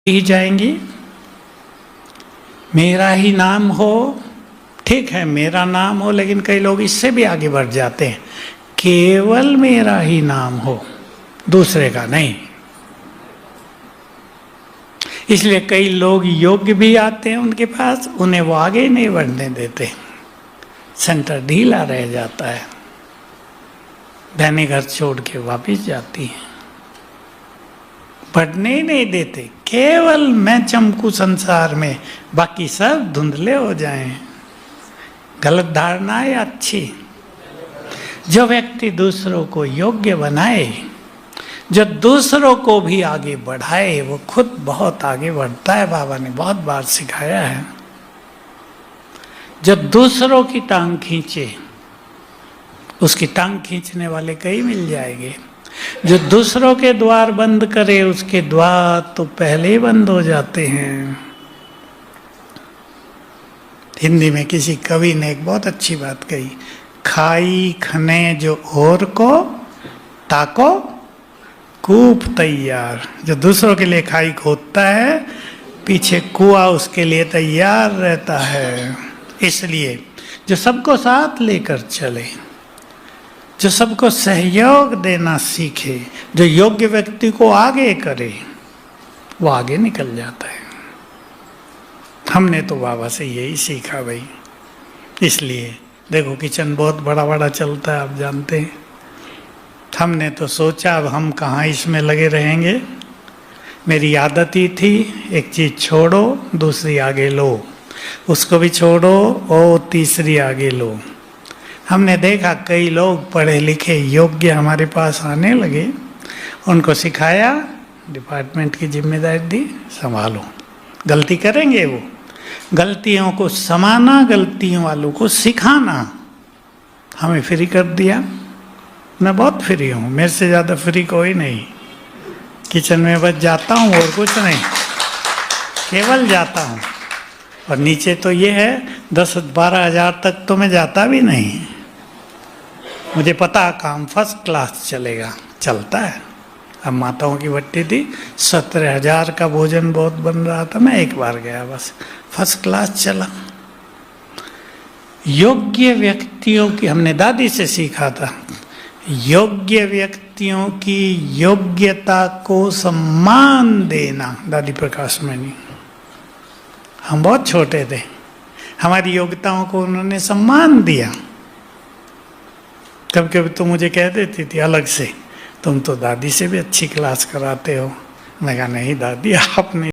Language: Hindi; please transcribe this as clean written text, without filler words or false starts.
ही जाएंगी। मेरा ही नाम हो, ठीक है मेरा नाम हो, लेकिन कई लोग इससे भी आगे बढ़ जाते हैं, केवल मेरा ही नाम हो, दूसरे का नहीं। इसलिए कई लोग योग्य भी आते हैं उनके पास, उन्हें वो आगे नहीं बढ़ने देते, सेंटर ढीला रह जाता है, बहनें घर छोड़ के वापिस जाती हैं, बढ़ने ही नहीं देते। केवल मैं चमकू संसार में, बाकी सब धुंधले हो जाएं। गलत धारणा है अच्छी। जो व्यक्ति दूसरों को योग्य बनाए, जो दूसरों को भी आगे बढ़ाए, वो खुद बहुत आगे बढ़ता है। बाबा ने बहुत बार सिखाया है। जो दूसरों की टांग खींचे, उसकी टांग खींचने वाले कई मिल जाएंगे। जो दूसरों के द्वार बंद करे, उसके द्वार तो पहले ही बंद हो जाते हैं। हिंदी में किसी कवि ने एक बहुत अच्छी बात कही, खाई खने जो और को, ताको कूप तैयार। जो दूसरों के लिए खाई खोदता है, पीछे कुआं उसके लिए तैयार रहता है। इसलिए जो सबको साथ लेकर चले, जो सबको सहयोग देना सीखे, जो योग्य व्यक्ति को आगे करे, वो आगे निकल जाता है। हमने तो बाबा से यही सीखा भाई। इसलिए देखो किचन बहुत बड़ा बड़ा चलता है, आप जानते हैं। हमने तो सोचा अब हम कहाँ इसमें लगे रहेंगे। मेरी आदत ही थी, एक चीज़ छोड़ो दूसरी आगे लो, उसको भी छोड़ो और तीसरी आगे लो। हमने देखा कई लोग पढ़े लिखे योग्य हमारे पास आने लगे, उनको सिखाया, डिपार्टमेंट की जिम्मेदारी दी, संभालो। गलती करेंगे वो, गलतियों को समाना, गलतियों वालों को सिखाना, हमें फ्री कर दिया। मैं बहुत फ्री हूँ, मेरे से ज़्यादा फ्री कोई नहीं। किचन में बस जाता हूँ और कुछ नहीं, केवल जाता हूँ। और नीचे तो ये है 10-12 हज़ार तक तो मैं जाता भी नहीं। मुझे पता काम फर्स्ट क्लास चलेगा, चलता है। अब माताओं की भट्टी थी, 17,000 का भोजन बहुत बन रहा था, मैं एक बार गया बस, फर्स्ट क्लास चला। योग्य व्यक्तियों की, हमने दादी से सीखा था, योग्य व्यक्तियों की योग्यता को सम्मान देना। दादी प्रकाश मणि, हम बहुत छोटे थे, हमारी योग्यताओं को उन्होंने सम्मान दिया। कभी कभी तो मुझे कह देती थी अलग से, तुम तो दादी से भी अच्छी क्लास कराते हो। मैं कहा नहीं दादी, आपने